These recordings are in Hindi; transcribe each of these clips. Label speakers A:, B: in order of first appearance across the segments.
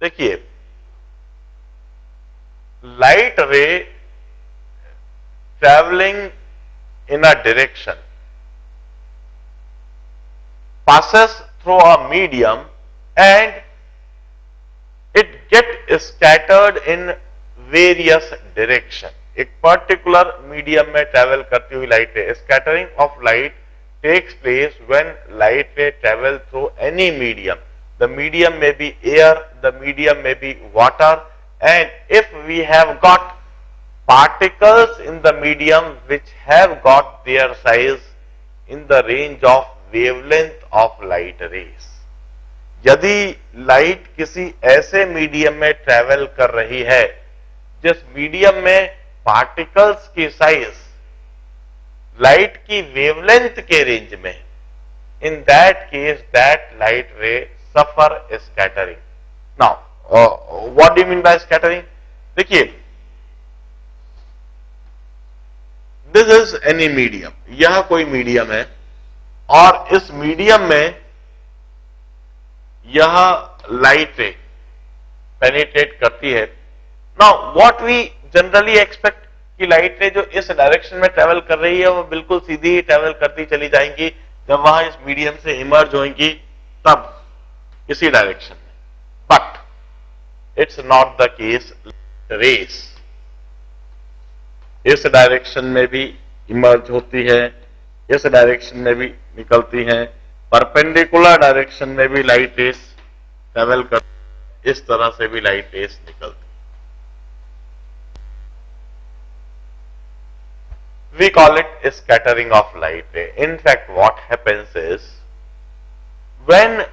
A: देखिए, लाइट रे travelling in a direction passes through a medium and it get scattered in various direction. एक पर्टिकुलर मीडियम में ट्रेवल करती हुई लाइट रे, scattering of light takes place when light ray travel through any medium. The medium may be air, the medium may be water, and if we have got particles in the medium which have got their size in the range of wavelength of light rays. यदि लाइट किसी ऐसे मीडियम में ट्रेवल कर रही है जिस मीडियम में पार्टिकल्स की साइज लाइट की वेवलेंथ के रेंज में, in that case that light रे सफर scattering. Now what do you mean by scattering? देखिए, दिस इज एनी मीडियम, यह कोई मीडियम है और इस मीडियम में यह लाइट रे पेनिट्रेट करती है. Now what we generally expect कि लाइट रे जो इस डायरेक्शन में ट्रेवल कर रही है वो बिल्कुल सीधी ही ट्रेवल करती चली जाएंगी जब वहां इस मीडियम से इमर्ज होंगी तब इसी डायरेक्शन में. But it's not the case. Rays इस डायरेक्शन में भी इमर्ज होती है, इस डायरेक्शन में भी निकलती हैं, परपेंडिकुलर डायरेक्शन में भी लाइट रेस ट्रेवल कर, इस तरह से भी लाइट रेस निकलती. We call it scattering of light ray. In fact, what happens is when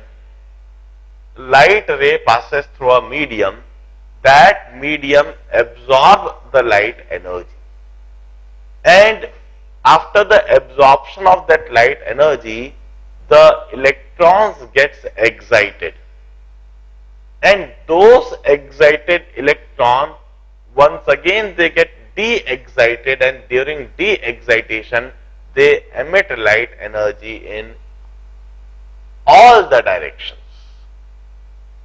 A: light ray passes through a medium, that medium absorbs the light energy, and after the absorption of that light energy, the electrons gets excited, and those excited electrons once again they get de-excited, and during de-excitation they emit light energy in all the directions.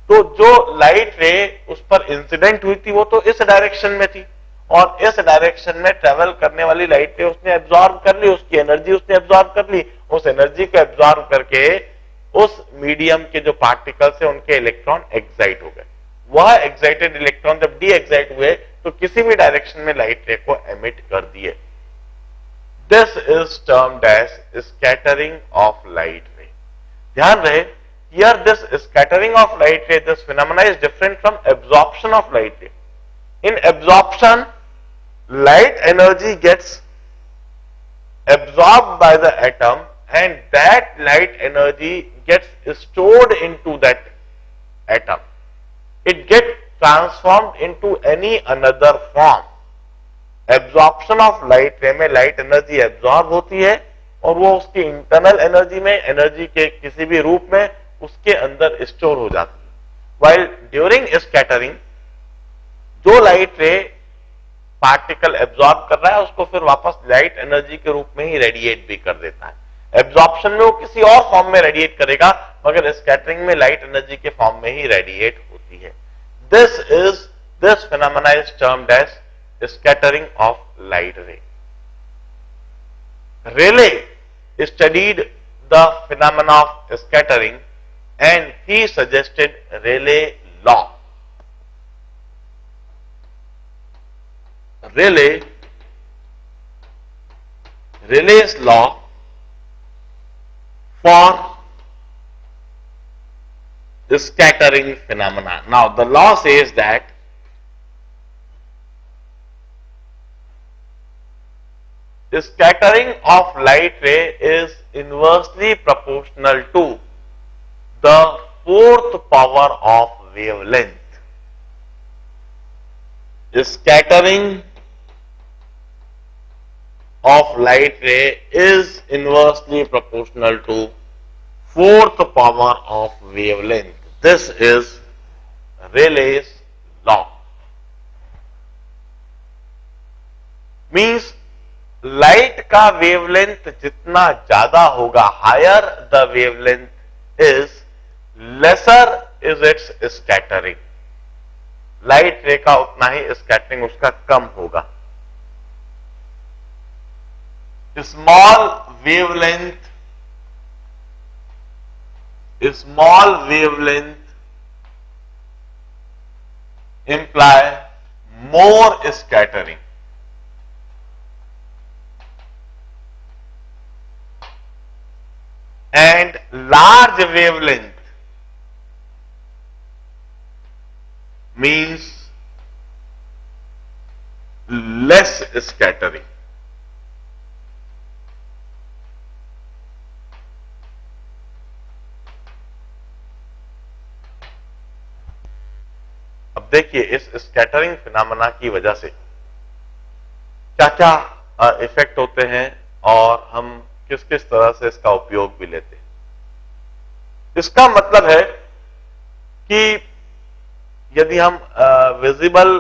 A: तो जो लाइट रे उस पर इंसिडेंट हुई थी वो तो इस डायरेक्शन में थी और इस डायरेक्शन में ट्रेवल करने वाली लाइट रे उसने एब्जॉर्ब कर ली, उसकी एनर्जी उसने एब्जॉर्ब कर ली. उस एनर्जी को एब्जॉर्ब करके उस मीडियम के जो पार्टिकल्स है उनके इलेक्ट्रॉन एक्साइट हो गए. वह एक्साइटेड इलेक्ट्रॉन जब डी एक्साइट हुए तो किसी भी डायरेक्शन में लाइट रे को एमिट कर दिए. This is termed as scattering of light ray. ध्यान रहे, here this scattering of light ray, this phenomena is different from absorption of light ray. In absorption, light energy gets absorbed by the atom and that light energy gets stored into that atom. It gets transformed into any another form. Absorption of light ray में light energy absorb होती है और वो उसकी internal energy में, energy के किसी भी रूप में उसके अंदर store हो जाती है. While during scattering, जो लाइट रे पार्टिकल एब्जॉर्ब कर रहा है उसको फिर वापस लाइट एनर्जी के रूप में ही रेडिएट भी कर देता है. एब्जॉर्प्शन में वो किसी और फॉर्म में रेडिएट करेगा मगर स्कैटरिंग में लाइट एनर्जी के फॉर्म में ही रेडिएट होती है. This phenomena is termed as scattering of light ray. Rayleigh studied the phenomena of scattering and he suggested Rayleigh law. Rayleigh's law for the scattering phenomena. Now the law says that the scattering of light ray is inversely proportional to the fourth power of wavelength. The scattering of light ray is inversely proportional to fourth power of wavelength. This is Rayleigh's law. Means light का wavelength जितना ज्यादा होगा, higher the wavelength is, lesser is its scattering. Light ray का उतना ही स्कैटरिंग उसका कम होगा। Small wavelength imply more scattering, and large wavelength means less scattering. अब देखिए इस स्कैटरिंग फिनोमेना की वजह से क्या क्या इफेक्ट होते हैं और हम किस किस तरह से इसका उपयोग भी लेते हैं। इसका मतलब है कि यदि हम विजिबल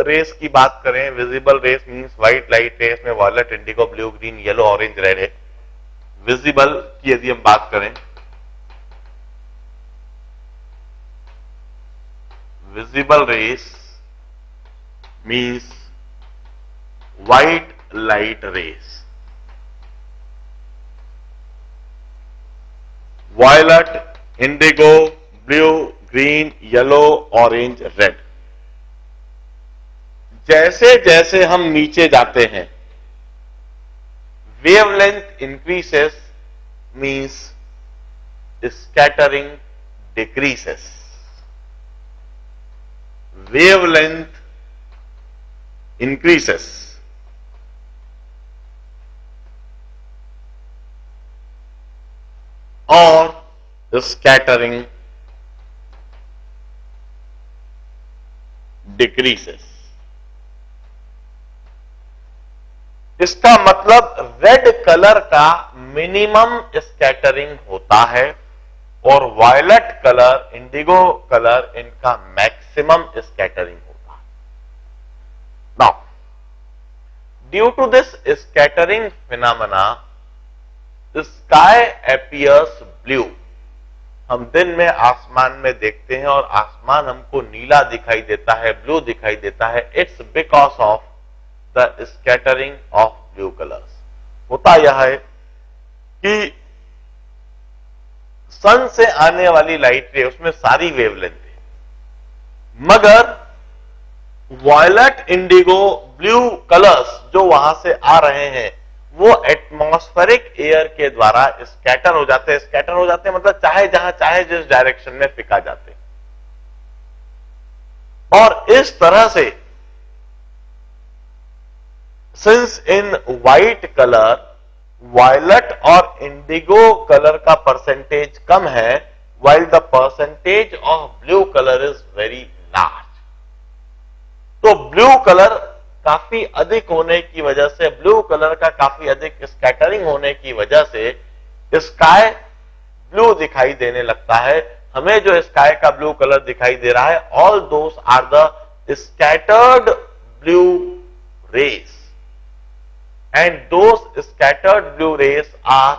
A: रेस की बात करें, visible rays means white light rays में violet, indigo, blue, green, yellow, orange, red है। विजिबल की यदि हम बात करें, visible rays means white light rays, violet, indigo, blue, green, yellow, orange, red। जैसे जैसे हम नीचे जाते हैं wavelength increases means scattering decreases। wavelength increases or scattering decreases। इसका मतलब रेड कलर का मिनिमम स्कैटरिंग होता है और वायलेट कलर, इंडिगो कलर, इनका मैक्सिमम स्कैटरिंग होता है। Now due to this scattering phenomena sky appears blue. हम दिन में आसमान में देखते हैं और आसमान हमको नीला दिखाई देता है, ब्लू दिखाई देता है। It's because of the scattering of blue colours. होता यह है कि सन से आने वाली लाइट रे उसमें सारी वेवलेंथ है, मगर वायलेट, इंडिगो, ब्लू कलर्स जो वहां से आ रहे हैं वो एटमॉस्फेरिक एयर के द्वारा स्कैटर हो जाते हैं। स्कैटर हो जाते हैं मतलब चाहे जहां चाहे जिस डायरेक्शन में फेंका जाते हैं। और इस तरह से since in white colour violet और इंडिगो कलर का परसेंटेज कम है, while the percentage of blue color is very large। तो ब्लू कलर काफी अधिक होने की वजह से, ब्लू कलर का काफी अधिक स्कैटरिंग होने की वजह से स्काई ब्लू दिखाई देने लगता है। हमें जो स्काई का ब्लू कलर दिखाई दे रहा है, all those are the scattered blue rays, and those scattered blue rays are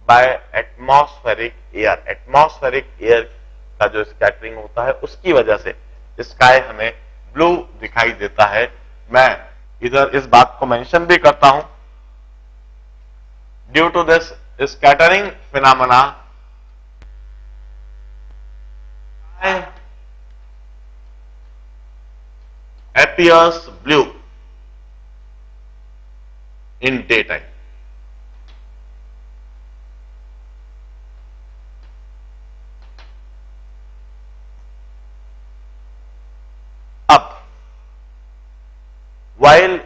A: by atmospheric air। atmospheric air का जो स्कैटरिंग होता है उसकी वजह से स्काई हमें ब्लू दिखाई देता है। मैं इधर इस बात को मेंशन भी करता हूं, due to this scattering phenomena appears blue in daytime। अब while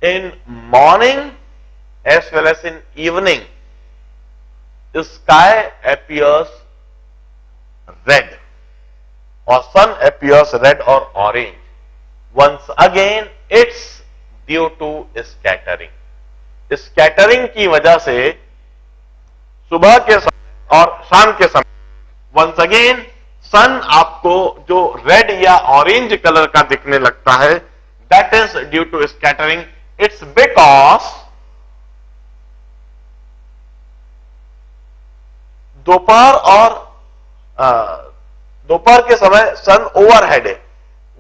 A: in morning as well as in evening the sky appears red or sun appears red or orange, once again it's due to scattering। Scattering की वजह से सुबह के समय और शाम के समय वंस अगेन सन आपको जो रेड या ऑरेंज कलर का दिखने लगता है, that is due to scattering. It's because दोपहर के समय सन ओवरहेड है,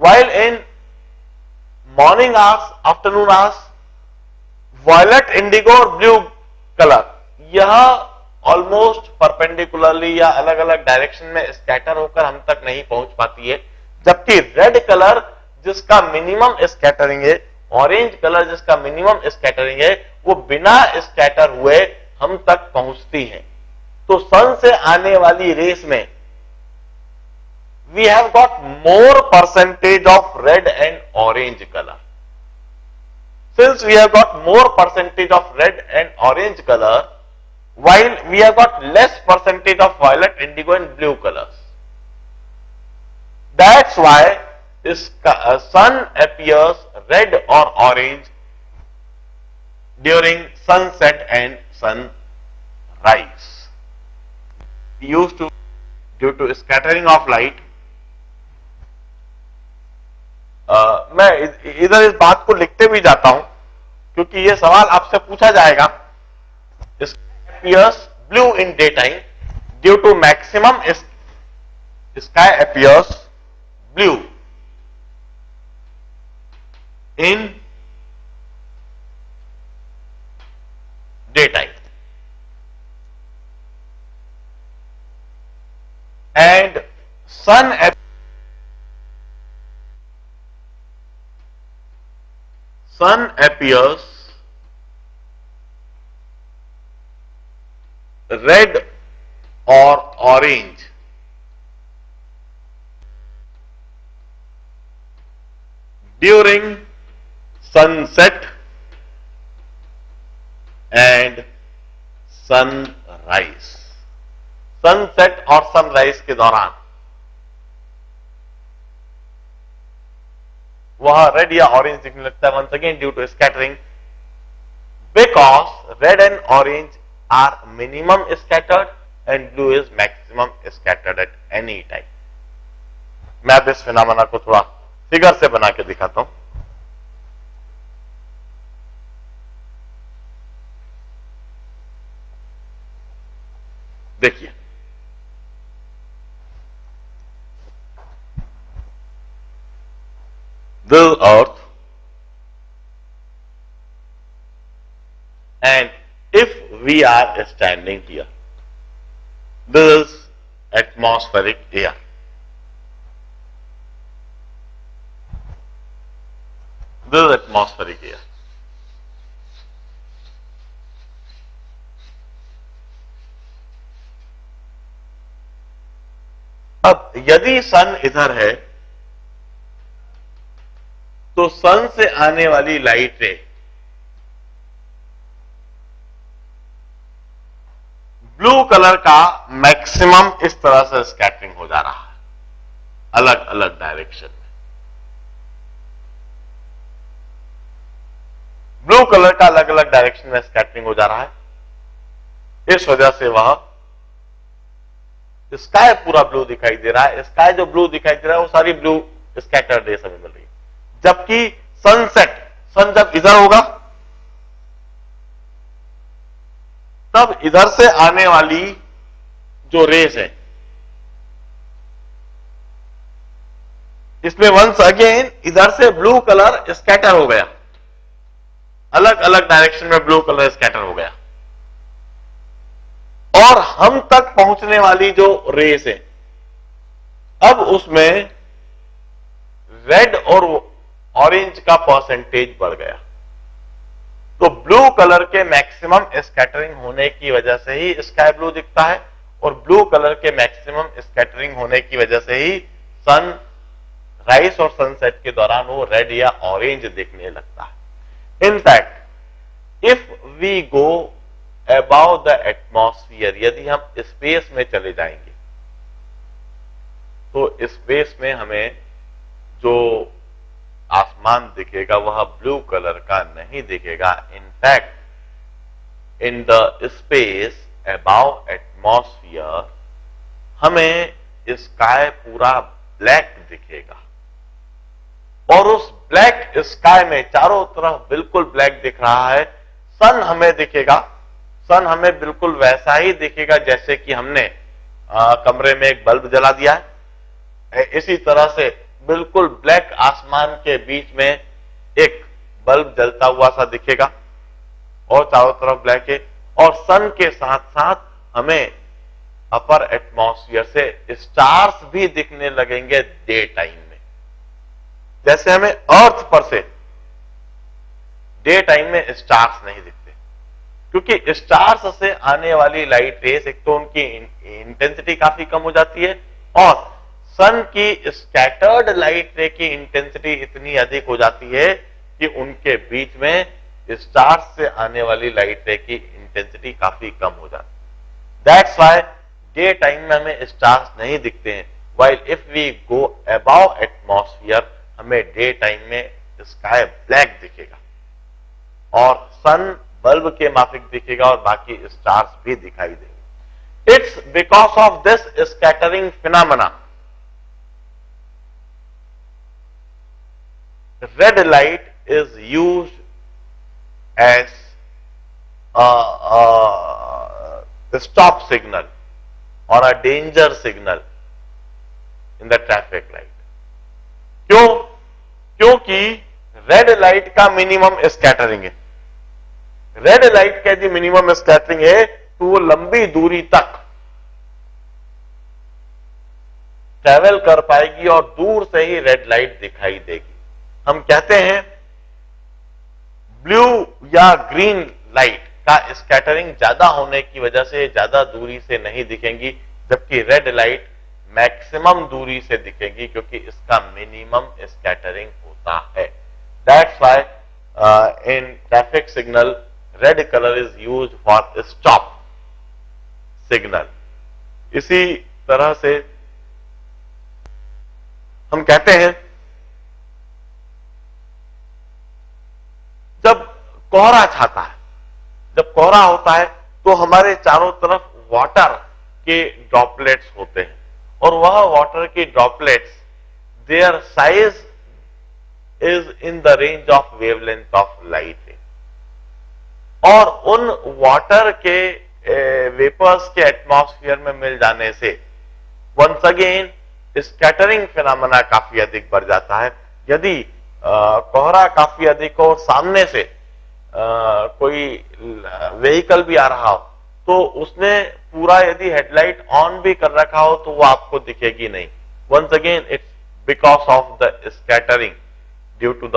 A: while in morning hours, afternoon hours, violet, indigo और ब्लू कलर यह ऑलमोस्ट परपेंडिकुलरली या अलग अलग डायरेक्शन में स्कैटर होकर हम तक नहीं पहुंच पाती है, जबकि रेड कलर जिसका मिनिमम स्कैटरिंग है, ऑरेंज कलर जिसका मिनिमम स्कैटरिंग है, वो बिना स्कैटर हुए हम तक पहुंचती है। तो सन से आने वाली रेस में we have got more percentage of red and orange color. Since we have got more percentage of red and orange color, while we have got less percentage of violet, indigo and blue colors. That's why this sun appears red or orange during sunset and sunrise. We used to, due to scattering of light, मैं इधर इस बात को लिखते भी जाता हूं क्योंकि ये सवाल आपसे पूछा जाएगा। appears blue in daytime due to maximum sky appears blue in daytime and sun appears red or orange during sunset and sunrise. Sunset और सनराइज के दौरान वह रेड या ऑरेंज दिखने लगता है, once again due to scattering, because red and orange are minimum scattered and blue is maximum scattered at any time. मैं अब इस फिनोमेना को थोड़ा फिगर से बना के दिखाता हूं। देखिए, this earth, and if we are standing here, this is atmospheric air. This is atmospheric air. अब यदि सन इधर है तो सन से आने वाली लाइट रे ब्लू कलर का मैक्सिमम इस तरह से स्कैटरिंग हो जा रहा है अलग अलग डायरेक्शन में। ब्लू कलर का अलग अलग डायरेक्शन में स्कैटरिंग हो जा रहा है। इस वजह से वह स्काई पूरा ब्लू दिखाई दे रहा है। स्काई जो ब्लू दिखाई दे रहा है वो सारी ब्लू स्कैटर्ड रेस हमें मिल रही है। जबकि सनसेट, सन जब इधर होगा तब इधर से आने वाली जो रेस है इसमें वंस अगेन इधर से ब्लू कलर स्कैटर हो गया, अलग अलग डायरेक्शन में ब्लू कलर स्कैटर हो गया और हम तक पहुंचने वाली जो रेस है अब उसमें रेड और ऑरेंज का परसेंटेज बढ़ गया। तो ब्लू कलर के मैक्सिमम स्कैटरिंग होने की वजह से ही स्काई ब्लू दिखता है और ब्लू कलर के मैक्सिमम स्कैटरिंग होने की वजह से ही सन राइज और सनसेट के दौरान वो रेड या ऑरेंज दिखने लगता है। In fact if we go above the atmosphere, यदि हम स्पेस में चले जाएंगे तो स्पेस में हमें जो आसमान दिखेगा वह ब्लू कलर का नहीं दिखेगा। In fact in the space above atmosphere हमें स्काई पूरा ब्लैक दिखेगा और उस ब्लैक स्काई में चारों तरफ बिल्कुल ब्लैक दिख रहा है। सन हमें दिखेगा, सन हमें बिल्कुल वैसा ही दिखेगा जैसे कि हमने कमरे में एक बल्ब जला दिया है। इसी तरह से बिल्कुल ब्लैक आसमान के बीच में एक बल्ब जलता हुआ सा दिखेगा और चारों तरफ ब्लैक है, और सन के साथ साथ हमें अपर एटमॉस्फेयर से स्टार्स भी दिखने लगेंगे डे टाइम में। जैसे हमें अर्थ पर से डे टाइम में स्टार्स नहीं दिखते, क्योंकि स्टार्स से आने वाली लाइट रेस एक तो उनकी इंटेंसिटी काफी कम हो जाती है, और सन की स्कैटर्ड लाइट रे की इंटेंसिटी इतनी अधिक हो जाती है कि उनके बीच में स्टार्स से आने वाली लाइट रे की इंटेंसिटी काफी कम हो जाती है। दैट्स व्हाई डे टाइम में हमें स्टार्स नहीं दिखते हैं, while if we go above atmosphere हमें डे टाइम में स्काई ब्लैक दिखेगा और सन बल्ब के माफिक दिखेगा और बाकी स्टार्स भी दिखाई देंगे। It's because of this scattering phenomena red light is used as a stop signal or a danger signal in the traffic light. क्यों? क्योंकि रेड लाइट का मिनिमम स्कैटरिंग है। रेड लाइट का जो मिनिमम स्कैटरिंग है तो वो लंबी दूरी तक ट्रेवल कर पाएगी और दूर से ही रेड लाइट दिखाई देगी। हम कहते हैं ब्लू या ग्रीन लाइट का स्कैटरिंग ज्यादा होने की वजह से ज्यादा दूरी से नहीं दिखेंगी, जबकि रेड लाइट मैक्सिमम दूरी से दिखेगी क्योंकि इसका मिनिमम स्कैटरिंग होता है। That's why in traffic signal red colour is used for stop signal. इसी तरह से हम कहते हैं जब कोहरा छाता है, जब कोहरा होता है तो हमारे चारों तरफ वाटर के ड्रॉपलेट्स होते हैं और वह वाटर की droplets their size is in the range of wavelength of light, और उन वाटर के वेपर्स के एटमॉस्फेयर में मिल जाने से वंस अगेन स्कैटरिंग फिनोमेना काफी अधिक बढ़ जाता है। यदि कोहरा काफी अधिक हो, सामने से कोई व्हीकल भी आ रहा हो तो उसने पूरा यदि हेडलाइट ऑन भी कर रखा हो तो वो आपको दिखेगी नहीं। Once again it's because of the scattering due to the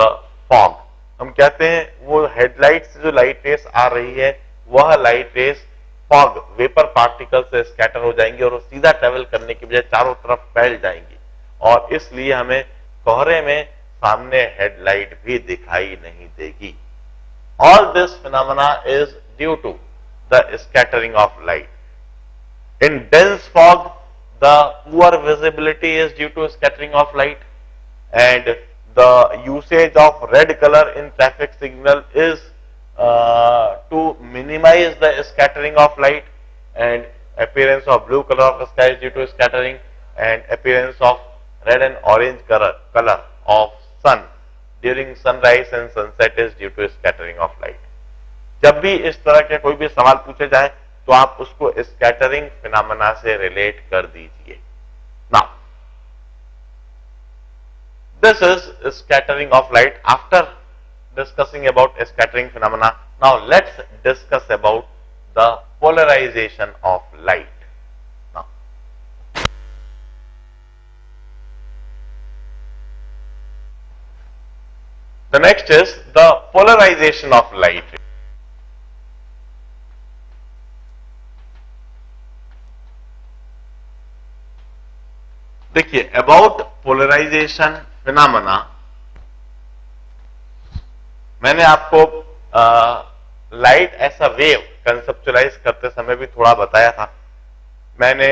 A: fog. हम कहते हैं वो हेडलाइट से जो लाइट रेस आ रही है वह light rays fog vapour particle से स्कैटर हो जाएंगी और वो सीधा ट्रेवल करने की बजाय चारों तरफ फैल जाएंगी, और इसलिए हमें कोहरे में सामने हेडलाइट भी दिखाई नहीं देगी। All this phenomena is due to the scattering of light. In dense fog, the poor visibility is due to scattering of light, and the usage of red color in traffic signal is to minimize the scattering of light, and appearance of blue color of the sky is due to scattering, and appearance of red and orange color of sun during sunrise and sunset is due to scattering of light. जब भी इस तरह के कोई भी सवाल पूछे जाए तो आप उसको स्कैटरिंग फिनोमेना से रिलेट कर दीजिए। Now, this is scattering of light. After discussing about scattering phenomena, now let's discuss about the polarization of light. Now, the next is the polarization of light. देखिए, अबाउट पोलराइजेशन फिनोमेना मैंने आपको light as a wave conceptualise करते समय भी थोड़ा बताया था। मैंने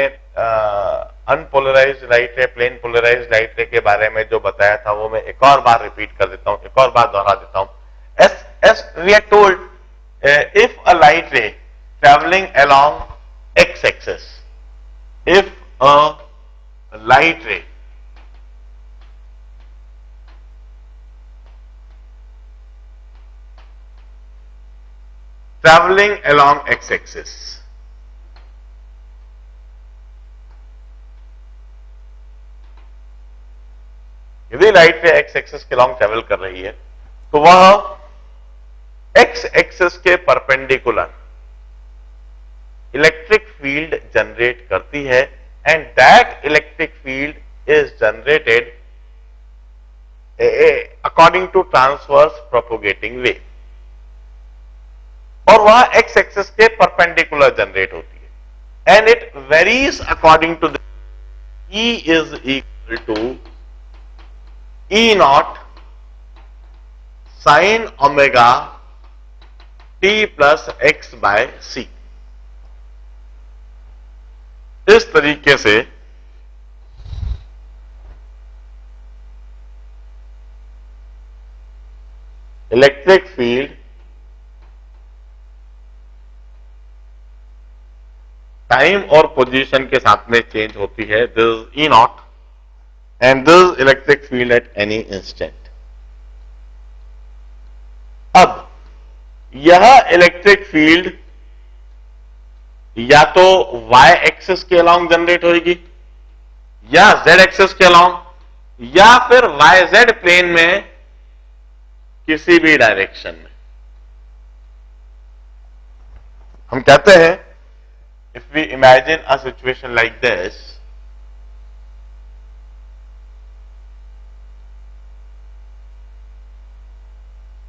A: unpolarised light ray, plane polarised light ray के बारे में जो बताया था वो मैं एक और बार रिपीट कर देता हूं, एक और बार दोहरा देता हूं। As we are told if a light ray travelling along x axis, if a light ray traveling along x-axis यदि लाइट रे एक्स एक्सिस के लॉन्ग ट्रेवल कर रही है तो वह एक्स एक्सिस के परपेंडिकुलर इलेक्ट्रिक फील्ड जनरेट करती है and that electric field is generated according to transverse propagating wave, और वह एक्स एक्सिस के परपेंडिकुलर जनरेट होती है and it varies according to E is equal to E naught sin omega t plus x by c। इस तरीके से इलेक्ट्रिक फील्ड टाइम और पोजीशन के साथ में चेंज होती है। This is E not and this electric field at any instant. अब यह इलेक्ट्रिक फील्ड या तो y एक्सिस के अलोंग जनरेट होगी या z एक्सिस के अलोंग या फिर yz प्लेन में किसी भी डायरेक्शन में। हम कहते हैं if we imagine a situation like this,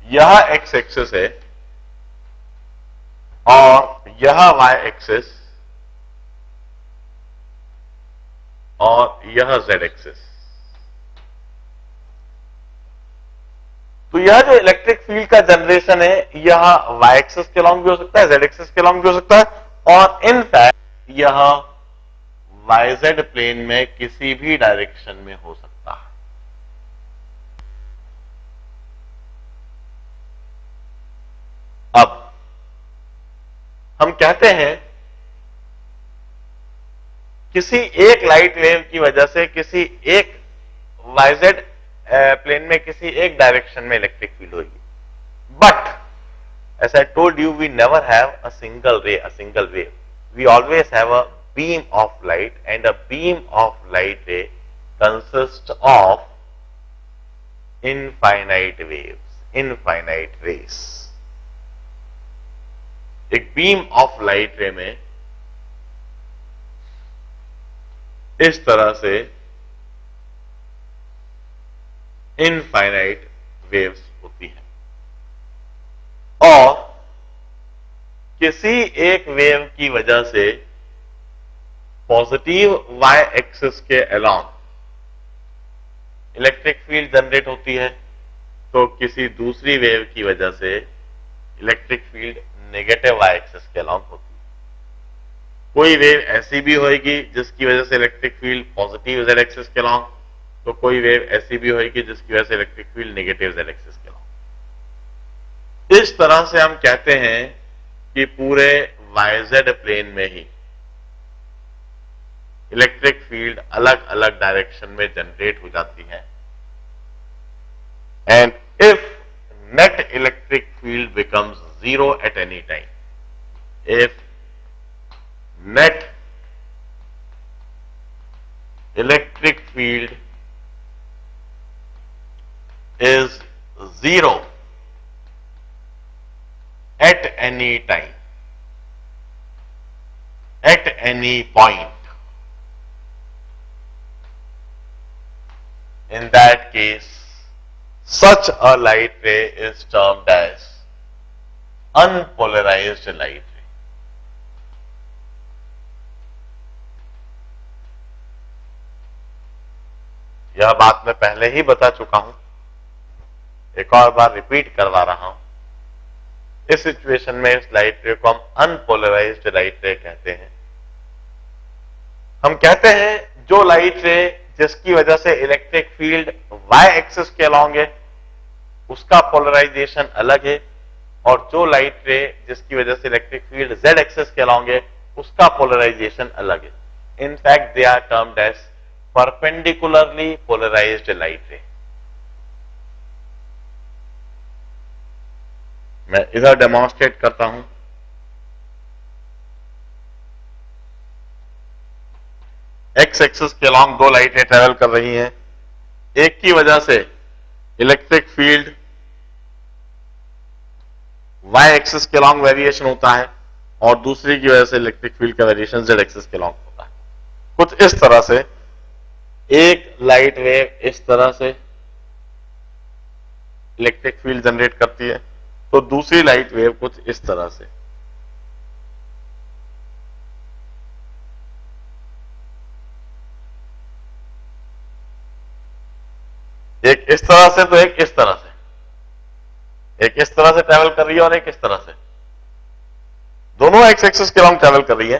A: यह x एक्सिस है और यह y एक्सिस और यह z एक्सिस। तो यह जो इलेक्ट्रिक फील्ड का जनरेशन है यह y एक्सिस के अलोंग भी हो सकता है, z एक्सिस के अलोंग भी हो सकता है और इनफैक्ट यह YZ प्लेन में किसी भी डायरेक्शन में हो सकता है। अब हम कहते हैं किसी एक लाइट वेव की वजह से किसी एक YZ प्लेन में किसी एक डायरेक्शन में इलेक्ट्रिक फील्ड होगी, but as I told you, we never have a single ray, a single wave. We always have a beam of light, and a beam of light ray consists of infinite waves, infinite rays. एक beam of light ray में इस तरह से infinite waves होती है और किसी एक वेव की वजह से पॉजिटिव y एक्सिस के अलोंग इलेक्ट्रिक फील्ड जनरेट होती है, तो किसी दूसरी वेव की वजह से electric field negative y axis के अलोंग होती है। कोई वेव ऐसी भी होगी जिसकी वजह से electric field positive z axis के अलोंग, तो कोई वेव ऐसी भी होगी जिसकी वजह से electric field negative z axis के अलोंग। इस तरह से हम कहते हैं कि पूरे YZ प्लेन में ही इलेक्ट्रिक फील्ड अलग अलग डायरेक्शन में जनरेट हो जाती है and if net electric field becomes zero eight any time, if net electric field is zero at any time, at any point, in that case such a light ray is termed as unpolarized light ray। यह बात मैं पहले ही बता चुका हूं, एक और बार रिपीट करवा रहा हूं। इस सिचुएशन में इस लाइट रे को हम अनपोलराइज्ड लाइट रे कहते हैं। हम कहते हैं जो लाइट रे जिसकी वजह से इलेक्ट्रिक फील्ड y एक्सिस के अलोंग है उसका पोलराइजेशन अलग है, और जो लाइट रे जिसकी वजह से इलेक्ट्रिक फील्ड z एक्सिस के अलोंग है उसका पोलराइजेशन अलग है। In fact they are termed as perpendicularly polarised light ray. मैं इधर डेमोन्स्ट्रेट करता हूं। एक्स एक्सिस के अलोंग दो लाइटें ट्रेवल कर रही हैं, एक की वजह से इलेक्ट्रिक फील्ड वाई एक्सिस के लॉन्ग वेरिएशन होता है और दूसरी की वजह से इलेक्ट्रिक फील्ड का वेरिएशन जेड एक्सिस के लॉन्ग होता है। कुछ इस तरह से एक लाइट वेव इस तरह से इलेक्ट्रिक फील्ड जनरेट करती है, तो दूसरी लाइट वेव कुछ इस तरह से। एक इस तरह से तो एक इस तरह से, एक इस तरह से ट्रैवल कर रही है और एक इस तरह से, दोनों एक्स एक्सिस के लॉन्ग ट्रैवल कर रही है,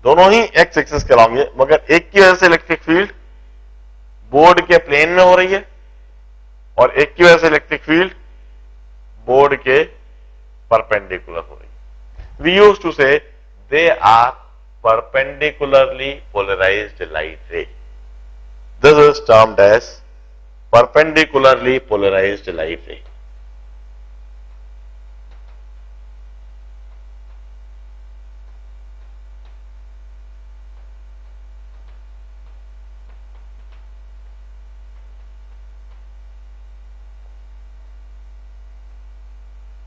A: दोनों ही एक्स एक्सिस के लॉन्ग है, मगर एक की वजह से इलेक्ट्रिक फील्ड बोर्ड के प्लेन में हो रही है और एक की वजह से इलेक्ट्रिक फील्ड बोर्ड के परपेंडिकुलर हो रही है। We use to say they are perpendicularly polarised light ray. This is termed as perpendicularly polarised light ray.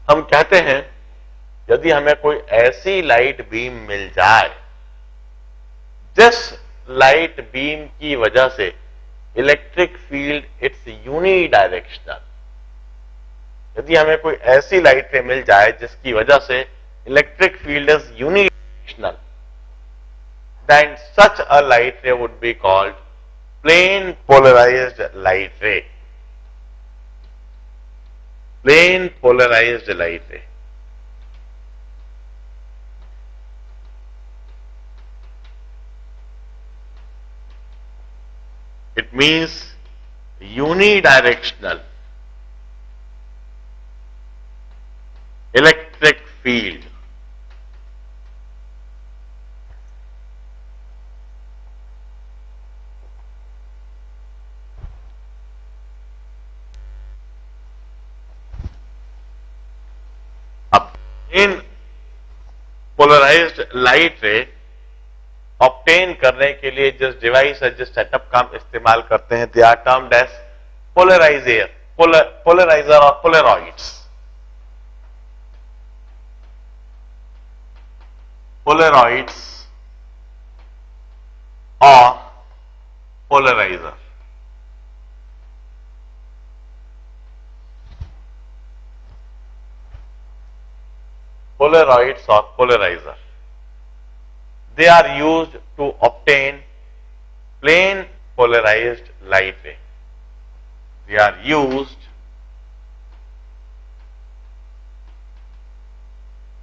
A: हम कहते हैं यदि हमें कोई ऐसी लाइट बीम मिल जाए जिस लाइट बीम की वजह से इलेक्ट्रिक फील्ड इट्स यूनिडायरेक्शनल, यदि हमें कोई ऐसी लाइट रे मिल जाए जिसकी वजह से electric field is unidirectional, then such a light ray would be called plane polarised light ray. Plane polarised light ray. It means unidirectional electric field. अब इन पोलराइज्ड लाइट रे ऑब्टेन करने के लिए जिस डिवाइस है, जिस सेटअप का हम इस्तेमाल करते हैं, they are termed as polariser और पोलरॉइड्स। पोलरॉइड्स और पोलराइजर। पोलरॉइड्स और polariser, they are used to obtain plane polarized light ray. They are used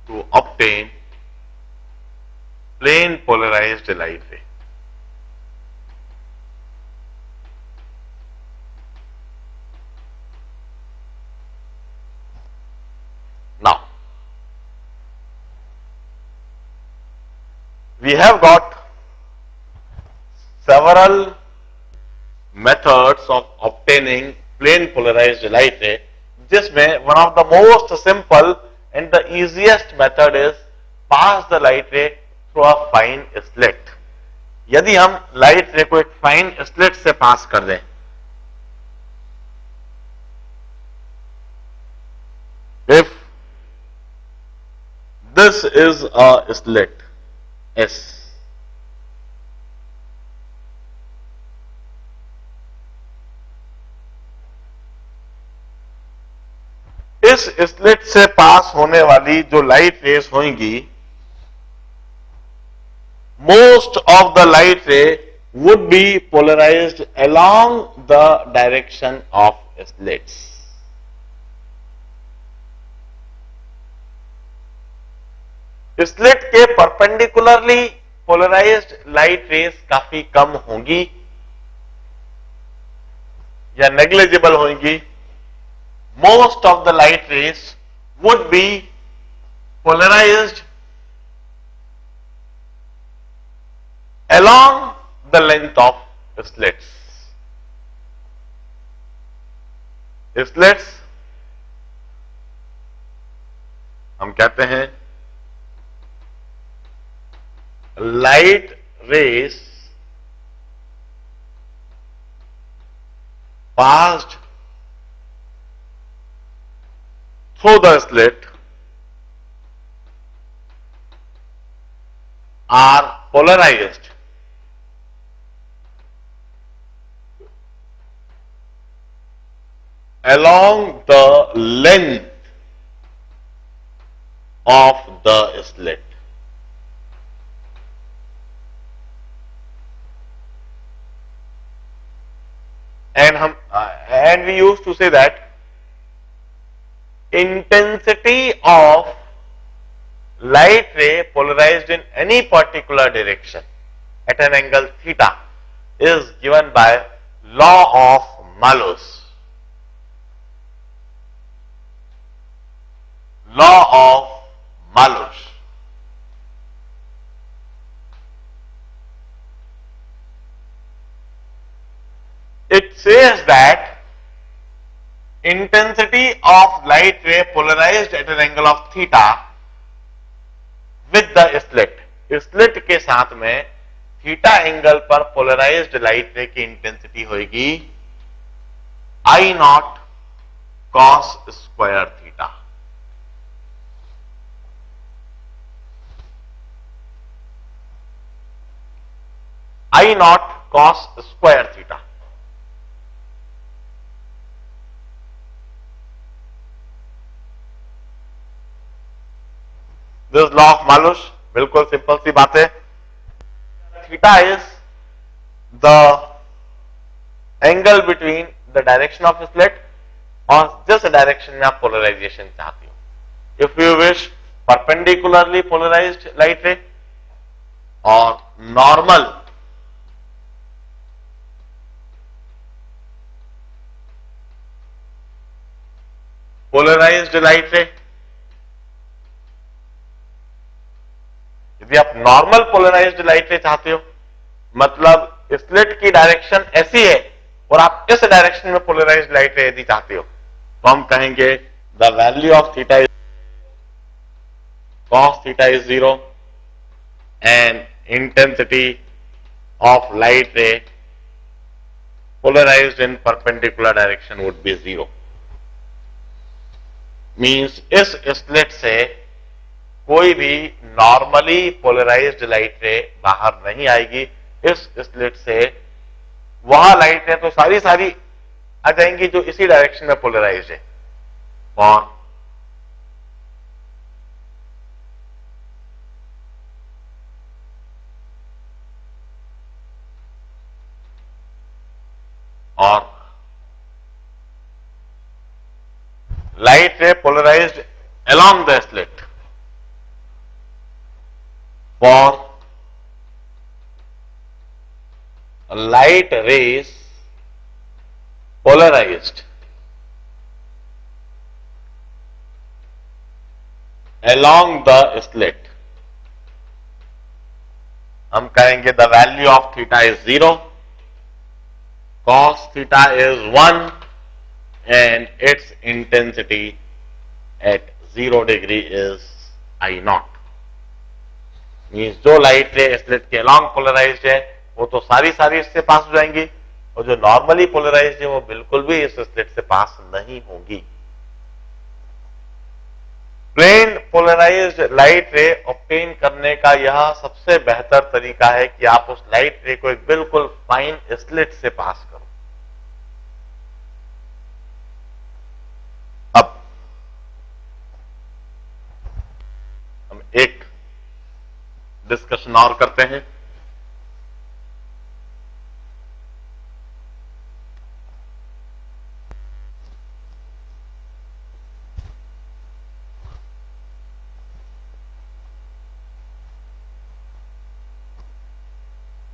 A: to obtain plane polarized light ray. Now, we have got several methods of obtaining plane polarized light ray, जिसमें one of the most simple and the easiest method is pass the light ray through a fine slit. यदि हम लाइट रे को एक फाइन स्लिट से पास कर दें, if this is a slit S, इस स्लिट से पास होने वाली जो लाइट रेस होंगी, most of the light ray would be polarised along the direction of slits. Slit के परपेंडिकुलरली पोलराइज्ड लाइट रेस काफी कम होंगी या नेग्लिजिबल होंगी। Most of the light rays would be polarised along the length of slits. Slits हम कहते हैं light rays passed through the slit are polarized along the length of the slit. And we used to say that intensity of light ray polarized in any particular direction at an angle theta is given by law of Malus. Law of Malus. It says that intensity of light ray polarized at an angle of theta with the slit. स्लिट के साथ में थीटा एंगल पर पोलराइज्ड लाइट रे की इंटेंसिटी होगी I naught cos square theta. I naught cos square theta. This law of Malus, बिल्कुल सिंपल सी बात है. Theta is the angle between the direction of slit और जिस डायरेक्शन में आप पोलराइजेशन चाहते हो. If you wish perpendicularly polarised light ray और नॉर्मल पोलराइज्ड लाइट रे, यदि आप नॉर्मल पोलराइज्ड लाइट रे चाहते हो, मतलब स्लिट की डायरेक्शन ऐसी है और आप इस डायरेक्शन में पोलराइज्ड लाइट रे यदि चाहते हो, तो हम कहेंगे the value of theta is cos theta is 0 and intensity of light ray polarized in perpendicular direction would be 0. Means इस स्लिट से कोई भी नॉर्मली पोलराइज्ड लाइट रे बाहर नहीं आएगी. इस स्लिट से वहां लाइट रे तो सारी आ जाएंगी जो इसी डायरेक्शन में पोलराइज्ड है. और light ray polarized along the slit. For light rays polarized along the slit, हम कहेंगे the value of theta is 0, cos theta is 1 and its intensity at 0 degree is I naught. Means जो लाइट रे स्लिट के अलॉन्ग पोलराइज्ड है वो तो सारी इससे पास हो जाएंगी, और जो नॉर्मली पोलराइज्ड है वो बिल्कुल भी इस स्लिट से पास नहीं होंगी. Plane polarised light ray obtain करने का यह सबसे बेहतर तरीका है कि आप उस लाइट रे को एक बिल्कुल फाइन स्लिट से पास करो. अब हम एक डिस्कशन और करते हैं.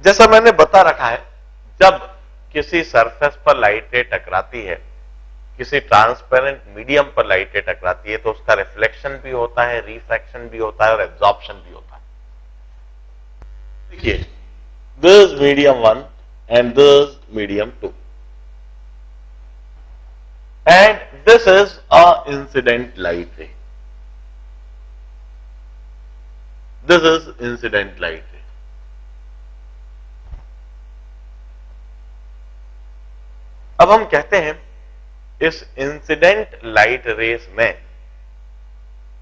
A: जैसा मैंने बता रखा है, जब किसी सरफेस पर लाइट रे टकराती है, किसी ट्रांसपेरेंट मीडियम पर लाइट रे टकराती है, तो उसका रिफ्लेक्शन भी होता है, रिफ्रैक्शन भी होता है और एब्जॉर्प्शन भी होता है. देखिए, this medium 1 and this medium 2 and this is a incident light ray. This is incident light रे. अब हम कहते हैं इस इंसिडेंट लाइट रेस में,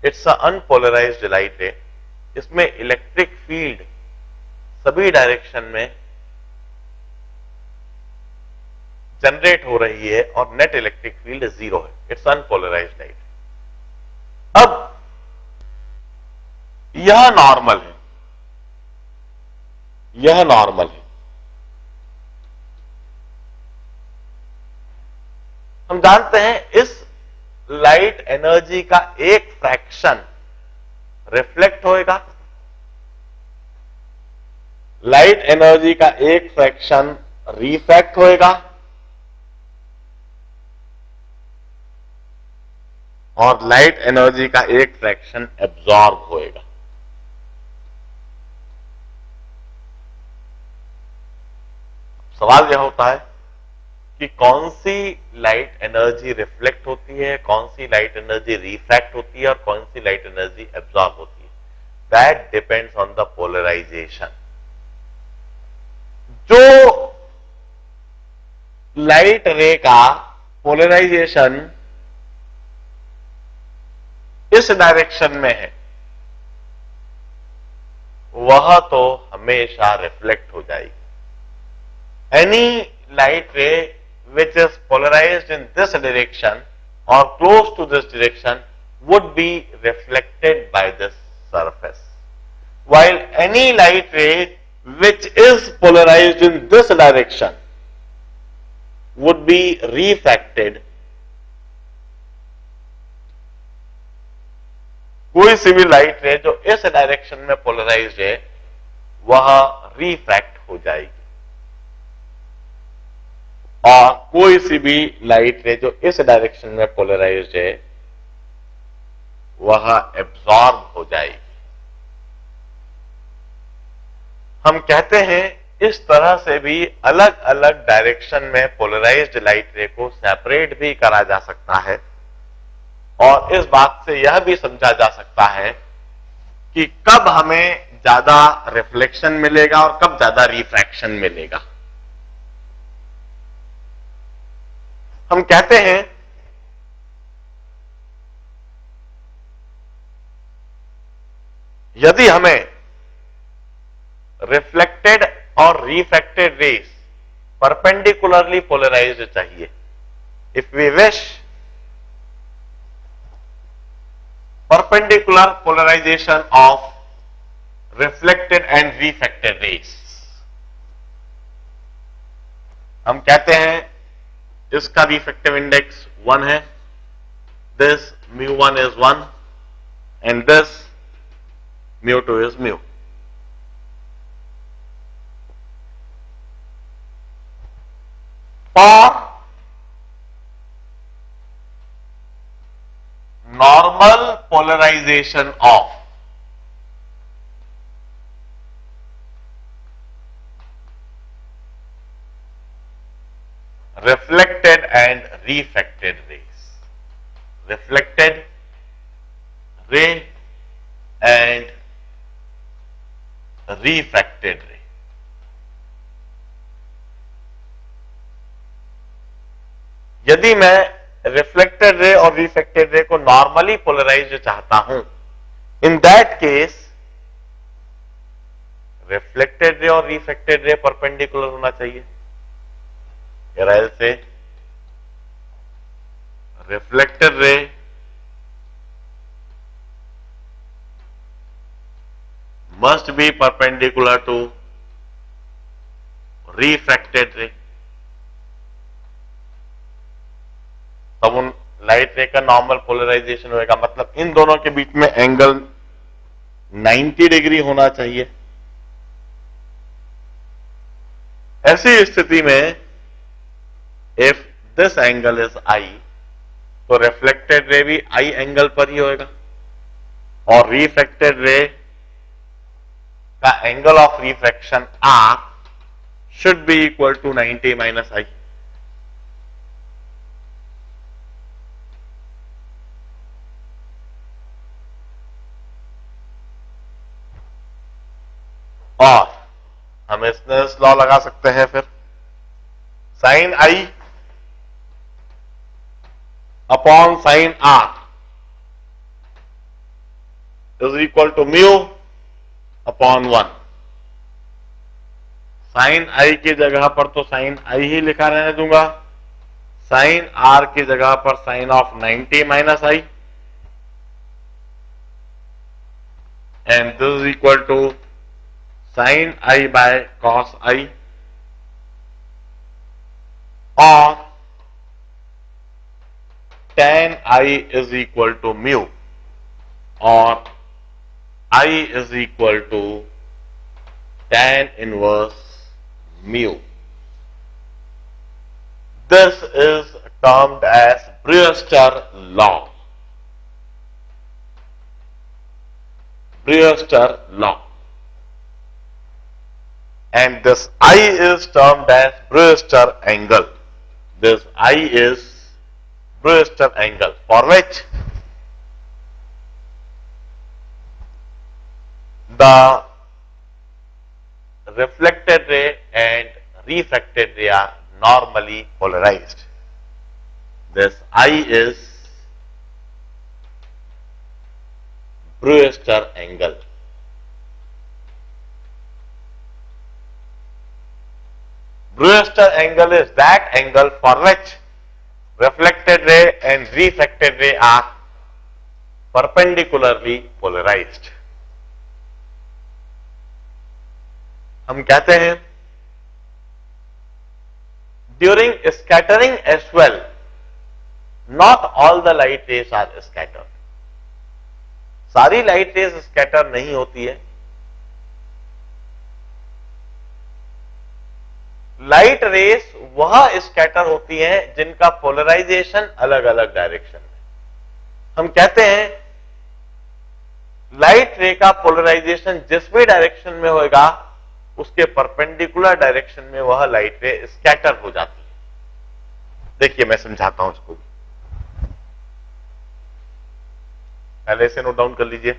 A: इट्स अ अनपोलराइज्ड लाइट रे, इसमें इलेक्ट्रिक फील्ड सभी डायरेक्शन में जनरेट हो रही है और नेट इलेक्ट्रिक फील्ड 0 है। It's unpolarised light. अब यह नॉर्मल है, यह नॉर्मल है। हम जानते हैं इस लाइट एनर्जी का एक फ्रैक्शन रिफ्लेक्ट होएगा, लाइट एनर्जी का एक फ्रैक्शन रिफ्रैक्ट होएगा और लाइट एनर्जी का एक फ्रैक्शन एब्जॉर्ब होएगा। सवाल यह होता है कि कौन सी लाइट एनर्जी रिफ्लेक्ट होती है, कौन सी लाइट एनर्जी रिफ्रैक्ट होती है और कौन सी लाइट एनर्जी एब्जॉर्ब होती है। That depends on the polarisation. जो लाइट रे का पोलराइजेशन इस डायरेक्शन में है वह तो हमेशा रिफ्लेक्ट हो जाएगी। एनी लाइट रे which is polarized in this direction or close to this direction would be reflected by this surface, while any light ray which is polarized in this direction would be refracted। कोई सी भी लाइट रे जो इस डायरेक्शन में पोलराइज्ड है वह रिफ्रैक्ट हो जाएगी और कोई सी भी लाइट रे जो इस डायरेक्शन में पोलराइज्ड है वह एब्जॉर्ब हो जाएगी। हम कहते हैं इस तरह से भी अलग अलग डायरेक्शन में पोलराइज्ड लाइट रे को सेपरेट भी करा जा सकता है और इस बात से यह भी समझा जा सकता है कि कब हमें ज्यादा रिफ्लेक्शन मिलेगा और कब ज्यादा रिफ्रैक्शन मिलेगा। हम कहते हैं यदि हमें रिफ्लेक्टेड और रिफ्रैक्टेड रेस परपेंडिकुलरली पोलराइज्ड चाहिए, if we wish perpendicular polarization of reflected and refracted rays, हम कहते हैं इसका रिफ्रैक्टिव इंडेक्स 1 है, this mu1 is 1 and this mu2 is mu। For normal polarization of reflected and refracted rays, reflected ray and refracted ray, यदि मैं रिफ्लेक्टेड रे और रिफ्रैक्टेड रे को नॉर्मली पोलराइज्ड चाहता हूं, in that case reflected ray और रिफ्रैक्टेड रे परपेंडिकुलर होना चाहिए। से reflected ray must be perpendicular to refracted ray, तब उन लाइट रे का नॉर्मल पोलराइजेशन होएगा। मतलब इन दोनों के बीच में एंगल 90 डिग्री होना चाहिए। ऐसी स्थिति में if this angle is I, तो रिफ्लेक्टेड रे भी आई एंगल पर ही होएगा और रिफ्रैक्टेड रे का angle of refraction r should be equal to 90 minus i. और हम स्नेल्स लॉ लगा सकते हैं फिर sine i upon sine r is equal to mu upon 1। Sine i की जगह पर तो साइन आई ही लिखा रहने दूंगा, साइन आर की जगह पर sine of 90 minus i, and this is equal to sine i by cos i, और tan i is equal to mu, और i is equal to tan inverse mu. This is termed as Brewster law. Brewster law. And this I is termed as Brewster angle. This I is Brewster angle, for which the reflected ray and refracted ray are normally polarized. This I is Brewster angle. Brewster angle is that angle for which reflected ray and refracted ray are perpendicularly polarized. हम कहते हैं during scattering as well not all the light rays are scattered. सारी लाइट रेज स्कैटर नहीं होती है। लाइट रेज वह स्कैटर होती हैं जिनका पोलराइजेशन अलग अलग डायरेक्शन में। हम कहते हैं लाइट रे का पोलराइजेशन जिस भी डायरेक्शन में होगा उसके परपेंडिकुलर डायरेक्शन में वह लाइट रे स्कैटर हो जाती है। देखिए मैं समझाता हूं इसको, पहले से नोट डाउन कर लीजिए।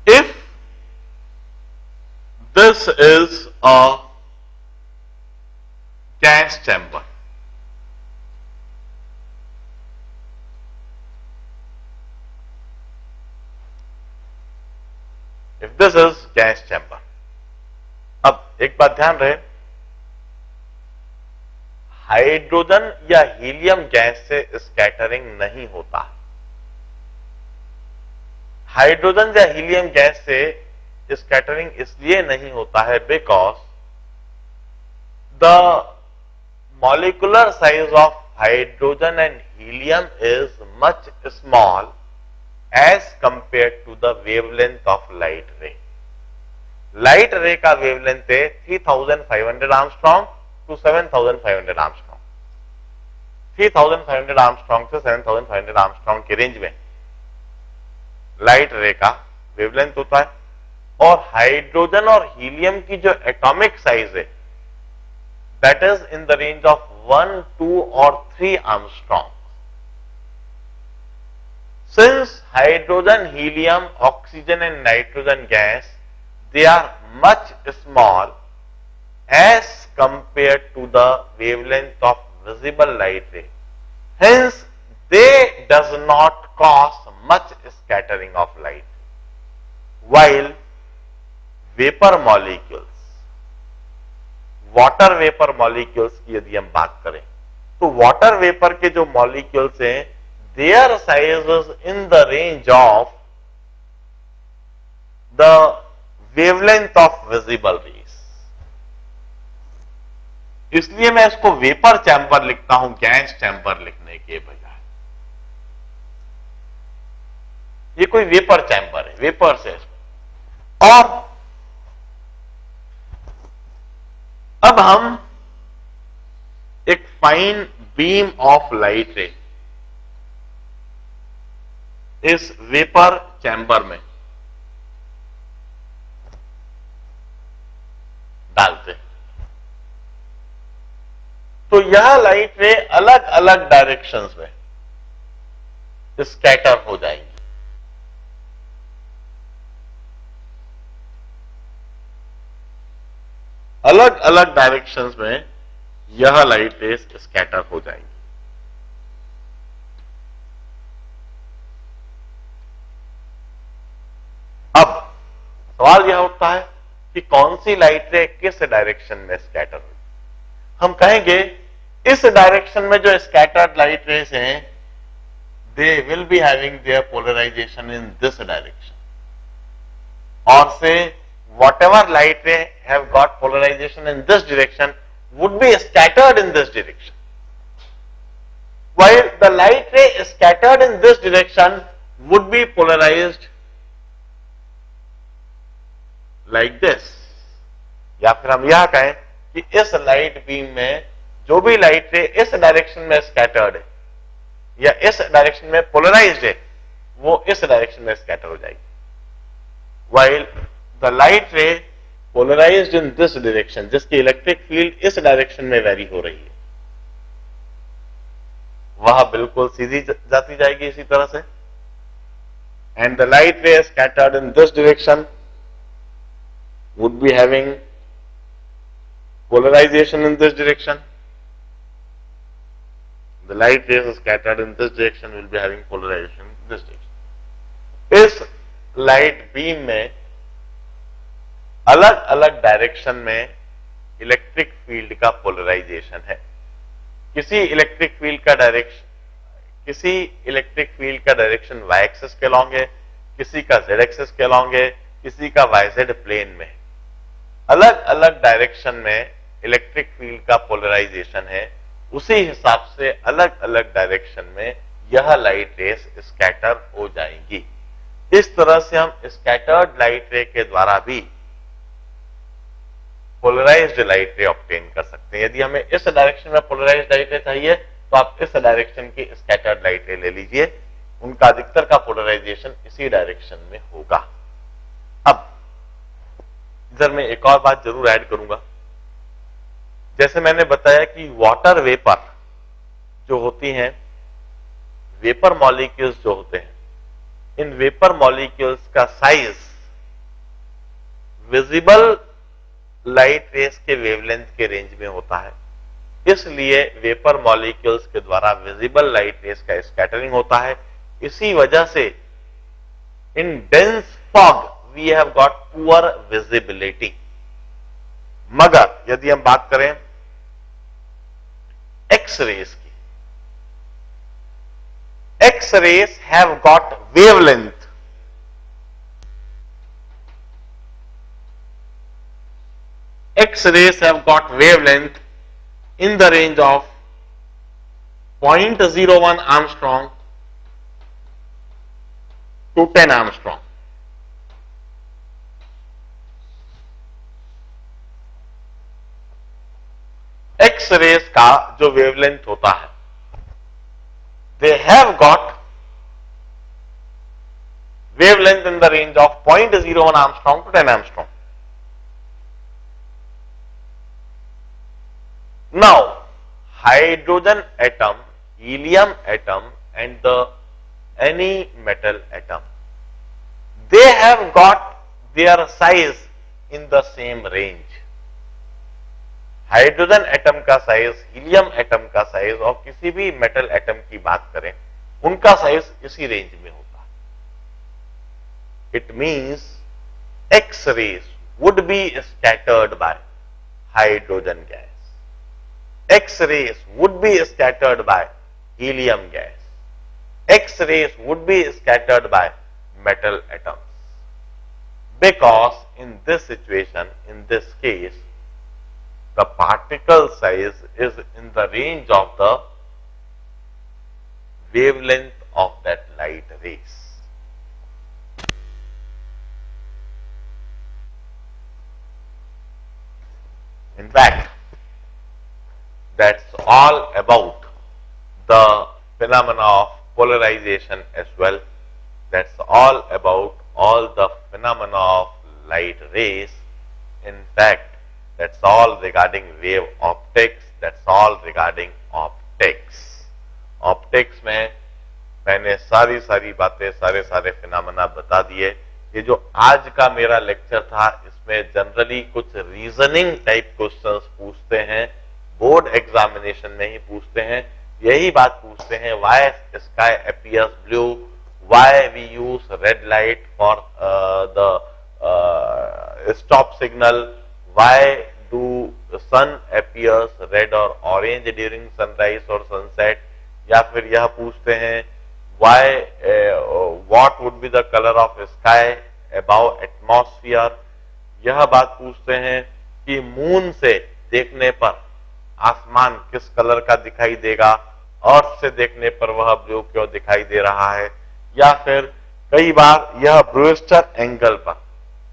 A: If this is a gas chamber, if this is gas chamber, अब एक बात ध्यान रहे, हाइड्रोजन या हीलियम गैस से स्कैटरिंग नहीं होता। हाइड्रोजन या हीलियम गैस से स्कैटरिंग इसलिए नहीं होता है because the molecular size of hydrogen and helium is much small as compared to the wavelength of light ray. Light ray का wavelength है 3500 Armstrong to 7500 Armstrong। 3500 Armstrong से 7500 Armstrong के रेंज में लाइट रे का वेवलेंथ होता है, और हाइड्रोजन और हीलियम की जो एटॉमिक साइज है that is in the range of 1, 2 or 3 Armstrong. Since hydrogen, helium, oxygen and nitrogen gas, they are much small as compared to the wavelength of visible light ray. Hence, they does not cause much scattering of light. While vapor molecules, water vapour molecules की यदि हम बात करें तो वाटर वेपर के जो मॉलिक्यूल्स हैं their size is in the range of the wavelength of visible raise. इसलिए मैं इसको वेपर चैम्बर लिखता हूं गैस चैम्बर लिखने के बजाय। ये कोई वेपर चैम्बर है, वेपर से। और अब हम एक फाइन बीम ऑफ लाइट रे इस वेपर चैम्बर में डालते हैं तो यह लाइट रे अलग अलग डायरेक्शंस में स्कैटर हो जाएंगी। अलग अलग डायरेक्शंस में यह लाइट रेस स्कैटर हो जाएंगी। अब सवाल यह उठता है कि कौन सी लाइट रे किस डायरेक्शन में स्कैटर होगी। हम कहेंगे इस डायरेक्शन में जो स्कैटर्ड लाइट रेस हैं, they will be having their polarization in this direction, or say whatever light ray have got polarization in this direction would be scattered in this direction, while the light ray scattered in this direction would be polarized like this। या फिर हम यह कहें कि इस लाइट बीम में जो भी लाइट रे इस डायरेक्शन में स्कैटर्ड है या इस डायरेक्शन में पोलराइज्ड है, वो इस डायरेक्शन में स्कैटर हो जाएगी। While the light ray polarised in this direction, जिसकी इलेक्ट्रिक फील्ड इस डायरेक्शन में वेरी हो रही है, वह बिल्कुल सीधी जाती जाएगी इसी तरह से। एंड द लाइट रे scattered in this direction would be having polarization in this direction. The light rays scattered in this direction will be having polarization in this direction. इस लाइट बीम में अलग अलग डायरेक्शन में इलेक्ट्रिक फील्ड का पोलराइजेशन है। किसी इलेक्ट्रिक फील्ड का डायरेक्शन y एक्सिस के अलॉन्ग है, किसी का z एक्सिस के अलॉन्ग है, किसी का yz प्लेन में। अलग अलग डायरेक्शन में इलेक्ट्रिक फील्ड का पोलराइजेशन है, उसी हिसाब से अलग अलग डायरेक्शन में यह लाइट रेस स्कैटर हो जाएंगी। इस तरह से हम स्कैटर्ड लाइट रे के द्वारा भी पोलराइज्ड लाइट रे ऑब्टेन कर सकते हैं। यदि हमें इस डायरेक्शन में पोलराइज्ड लाइट रे चाहिए तो आप इस डायरेक्शन की स्कैटर्ड लाइट रे ले लीजिए, उनका अधिकतर का पोलराइजेशन इसी डायरेक्शन में होगा। अब इधर मैं एक और बात जरूर ऐड करूंगा। जैसे मैंने बताया कि वाटर वेपर जो होती हैं, वेपर मॉलिक्यूल्स जो होते हैं, इन वेपर मॉलिक्यूल्स का साइज विजिबल लाइट रेस के वेवलेंथ के रेंज में होता है। इसलिए वेपर मॉलिक्यूल्स के द्वारा विजिबल लाइट रेस का स्कैटरिंग होता है। इसी वजह से in dense fog we have got poor visibility. मगर यदि हम बात करें एक्स रेस की, X rays have got wavelength X-rays have got wavelength in the range of 0.01 Armstrong to 10 Armstrong. X-rays का जो wavelength होता है, they have got wavelength in the range of 0.01 Armstrong to 10 Armstrong. Now, hydrogen atom, helium atom and any metal atom, they have got their size in the same range. Hydrogen atom का साइज, हीलियम एटम का साइज और किसी भी मेटल एटम की बात करें, उनका साइज इसी रेंज में होता है। It means X rays would be scattered by hydrogen gas, X-rays would be scattered by helium gas, X-rays would be scattered by metal atoms, because in this situation, in this case, the particle size is in the range of the wavelength of that light rays. In fact, that's all about the phenomena of polarization as well. That's all about all the phenomena of light rays. In fact, that's all regarding wave optics. That's all regarding optics. Optics में मैंने सारी बातें, सारे फिनोमेना बता दिए। ये जो आज का मेरा लेक्चर था, इसमें इसमें जनरली कुछ रीजनिंग टाइप क्वेश्चंस पूछते हैं, बोर्ड एग्जामिनेशन में ही पूछते हैं। यही बात पूछते हैं, why sky appears blue, why we use red light for the stop signal, why do sun appears red और ऑरेंज ड्यूरिंग सनराइज और सनसेट, या फिर यह पूछते हैं why what would be the colour of sky about atmosphere. यह बात पूछते हैं कि मून से देखने पर आसमान किस कलर का दिखाई देगा, अर्थ से देखने पर वह ब्लू क्यों दिखाई दे रहा है। या फिर कई बार यह ब्रूस्टर एंगल पर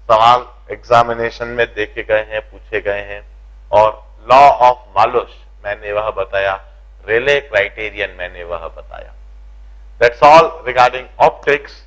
A: सवाल एग्जामिनेशन में देखे गए हैं, पूछे गए हैं। और लॉ ऑफ मालुस मैंने वह बताया, रेले क्राइटेरियन मैंने वह बताया। That's all regarding optics.